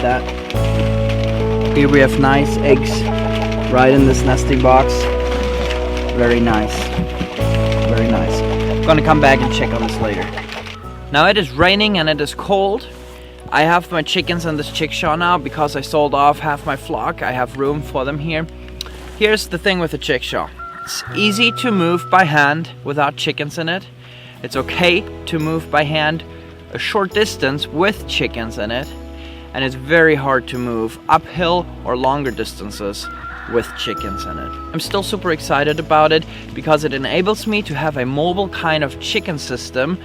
that. Here we have nice eggs right in this nesting box. Very nice. Very nice. I'm gonna come back and check on this later. Now it is raining and it is cold. I have my chickens in this chickshaw now because I sold off half my flock. I have room for them here. Here's the thing with the chickshaw. It's easy to move by hand without chickens in it. It's okay to move by hand a short distance with chickens in it. And it's very hard to move uphill or longer distances with chickens in it. I'm still super excited about it because it enables me to have a mobile kind of chicken system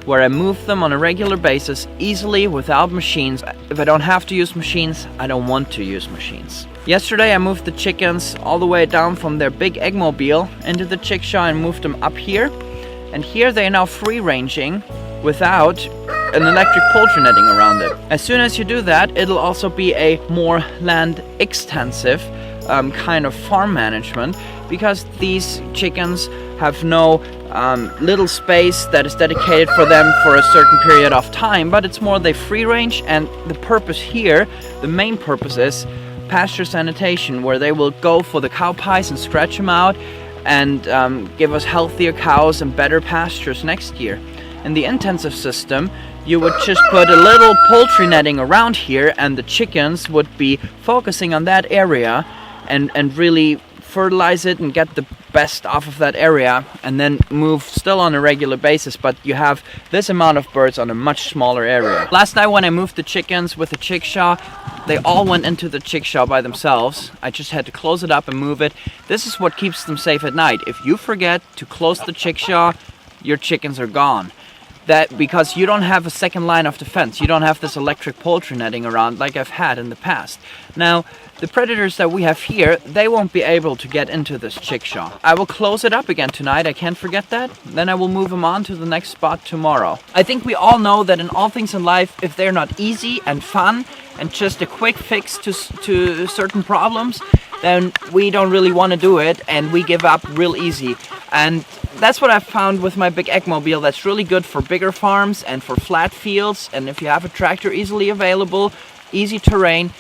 where I move them on a regular basis easily without machines. If I don't have to use machines, I don't want to use machines. Yesterday I moved the chickens all the way down from their big eggmobile into the chickshaw and moved them up here. And here they are now free ranging without an electric poultry netting around it. As soon as you do that, it'll also be a more land extensive kind of farm management, because these chickens have no little space that is dedicated for them for a certain period of time, but it's more they free range. And the purpose here, the main purpose, is pasture sanitation, where they will go for the cow pies and scratch them out and give us healthier cows and better pastures next year. In the intensive system, you would just put a little poultry netting around here, and the chickens would be focusing on that area and really fertilize it and get the best off of that area, and then move still on a regular basis, but you have this amount of birds on a much smaller area. Last night when I moved the chickens with the chickshaw, they all went into the chickshaw by themselves. I just had to close it up and move it. This is what keeps them safe at night. If you forget to close the chickshaw, your chickens are gone. That because you don't have a second line of defense. You don't have this electric poultry netting around like I've had in the past. Now, the predators that we have here, they won't be able to get into this chickshaw. I will close it up again tonight, I can't forget that. Then I will move them on to the next spot tomorrow. I think we all know that in all things in life, if they're not easy and fun and just a quick fix to certain problems, then we don't really want to do it and we give up real easy. And that's what I've found with my big eggmobile. That's really good for bigger farms and for flat fields, and if you have a tractor easily available, easy terrain,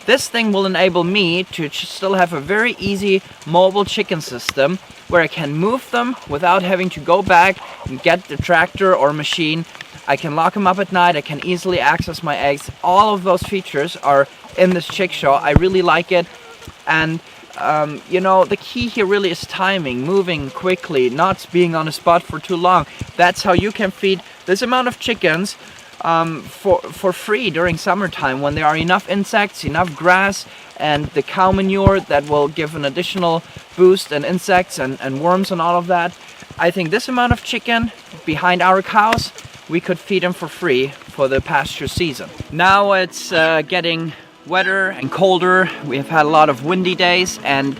this thing will enable me to still have a very easy mobile chicken system where I can move them without having to go back and get the tractor or machine. I can lock them up at night, I can easily access my eggs. All of those features are in this chickshaw. I really like it. And you know, the key here really is timing, moving quickly, not being on a spot for too long. That's how you can feed this amount of chickens for free during summertime, when there are enough insects, enough grass, and the cow manure that will give an additional boost, and insects and worms and all of that. I think this amount of chicken behind our cows, we could feed them for free for the pasture season. Now it's getting wetter and colder. We have had a lot of windy days, and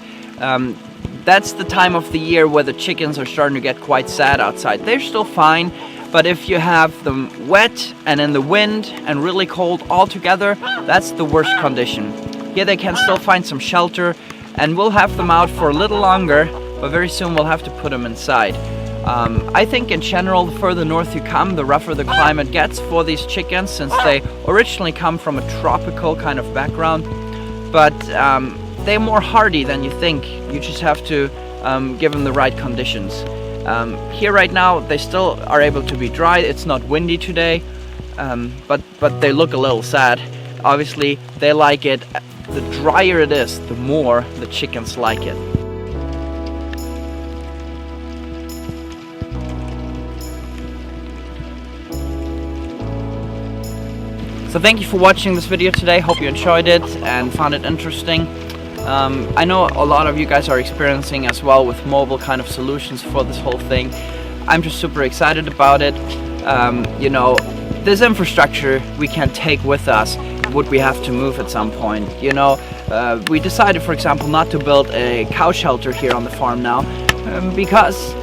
that's the time of the year where the chickens are starting to get quite sad outside. They're still fine, but if you have them wet and in the wind and really cold all together, that's the worst condition. Here they can still find some shelter, and we'll have them out for a little longer, but very soon we'll have to put them inside. I think in general, the further north you come, the rougher the climate gets for these chickens, since they originally come from a tropical kind of background. But they're more hardy than you think. You just have to give them the right conditions. Here right now, they still are able to be dry. It's not windy today, but they look a little sad. Obviously, they like it. The drier it is, the more the chickens like it. So thank you for watching this video today. Hope you enjoyed it and found it interesting. I know a lot of you guys are experiencing as well with mobile kind of solutions for this whole thing. I'm just super excited about it. You know, this infrastructure we can take with us would we have to move at some point. You know, we decided, for example, not to build a cow shelter here on the farm now because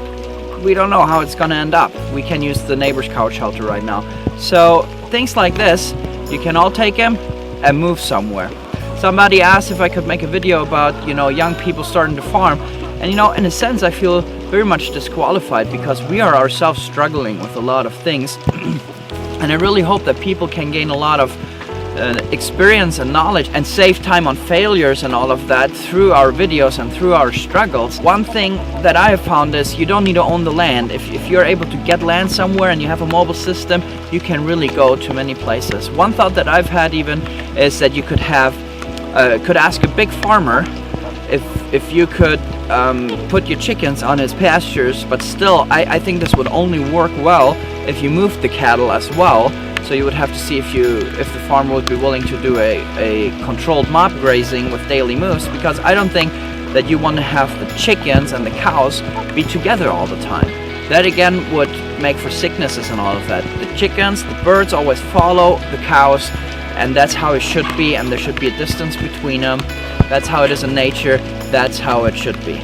we don't know how it's gonna end up. We can use the neighbor's cow shelter right now. So things like this, you can all take them and move somewhere. Somebody asked if I could make a video about, you know, young people starting to farm. And you know, in a sense, I feel very much disqualified because we are ourselves struggling with a lot of things. And I really hope that people can gain a lot of experience and knowledge and save time on failures and all of that through our videos and through our struggles. One thing that I have found is you don't need to own the land. If you're able to get land somewhere and you have a mobile system, you can really go to many places. One thought that I've had even is that you could ask a big farmer if you could put your chickens on his pastures, but still I think this would only work well if you moved the cattle as well. So you would have to see if the farmer would be willing to do a controlled mob grazing with daily moves, because I don't think that you want to have the chickens and the cows be together all the time. That again would make for sicknesses and all of that. The chickens, the birds always follow the cows, and that's how it should be, and there should be a distance between them. That's how it is in nature, that's how it should be.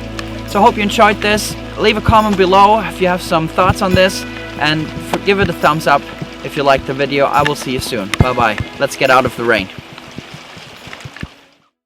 So I hope you enjoyed this. Leave a comment below if you have some thoughts on this, and give it a thumbs up if you liked the video. I will see you soon. Bye bye. Let's get out of the rain.